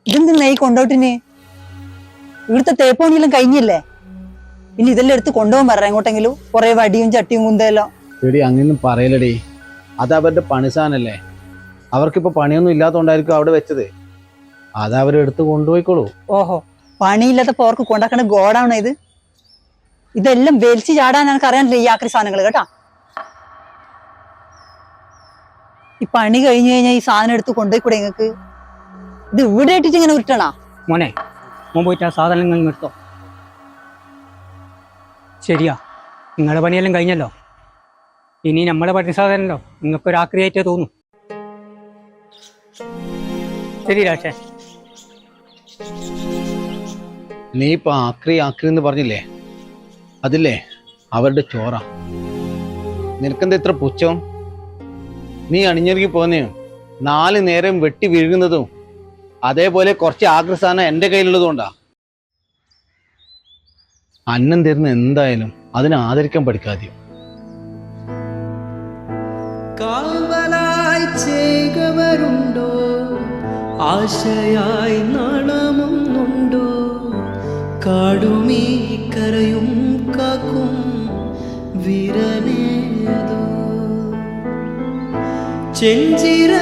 ഇതെന്തിനാ ഈ കൊണ്ടോട്ടിന്? ഇവിടുത്തെ തേപ്പോണിയെല്ലാം കഴിഞ്ഞില്ലേ? ഇനി ഇതെല്ലാം എടുത്ത് കൊണ്ടുപോകാൻ പറയാം എങ്ങോട്ടെങ്കിലും. കുറെ വടിയും ചട്ടിയും കുന്തയെല്ലാം. എടി അങ്ങനൊന്നും പറയലടി, അത് അവരുടെ പണിസാനല്ലേ. അവർക്കിപ്പോ പണിയൊന്നും ഇല്ലാത്തതുകൊണ്ടായിരിക്കും അവിടെ വെച്ചത്. അത് അവരെടുത്ത് കൊണ്ടുപോയിക്കോളൂ. ഓഹോ, പണിയില്ലാത്ത പോർക്ക് കൊണ്ടാക്കണ ഗോഡാണോ ഇത്? ഇതെല്ലാം വലിച്ചു ചാടാൻ എനിക്ക് അറിയാനില്ല ഈ ആക്രി സാധനങ്ങൾ കേട്ടാ. ഈ പണി കഴിഞ്ഞു കഴിഞ്ഞാൽ ഈ സാധനം എടുത്ത് കൊണ്ടുപോയിക്കൂടെ നിങ്ങക്ക്? ഇത് ഇവിടെ ഇട്ടിട്ട് ഇങ്ങനെ ഉരുട്ടണാ? മോനെ, മോൻ പോയിട്ട് ആ സാധനങ്ങൾ എടുത്തോ. ശരിയാ, നിങ്ങളുടെ പണിയെല്ലാം കഴിഞ്ഞല്ലോ. ഇനി നമ്മളെ പണി സാധനമല്ലോ നിങ്ങൾക്കൊരു ആക്രിയായിട്ടേ തോന്നും. ശരി രാക്ഷേ. നീ ഇപ്പൊ ആക്രി ആക്രി എന്ന് പറഞ്ഞില്ലേ, അതില്ലേ അവരുടെ ചോറ. നിനക്കെന്താ ഇത്ര പുച്ഛം? നീ അണിഞ്ഞൊരുക്കി പോന്നെയും 4 നേരം വെട്ടി വീഴുന്നതും അതേപോലെ കുറച്ച് ആഗ്രസാധനം എൻ്റെ കയ്യിലുള്ളതുകൊണ്ടാ. അന്നം തരുന്ന എന്തായാലും അതിനെ ആദരിക്കാൻ പഠിക്കാതെയോ. കാവലായി ചേകവരുണ്ടോ, ആശയായി നാണമൊന്നുണ്ടോ, കാടുമീ കരയും കാക്കും വീരനേതോ ചെഞ്ചിര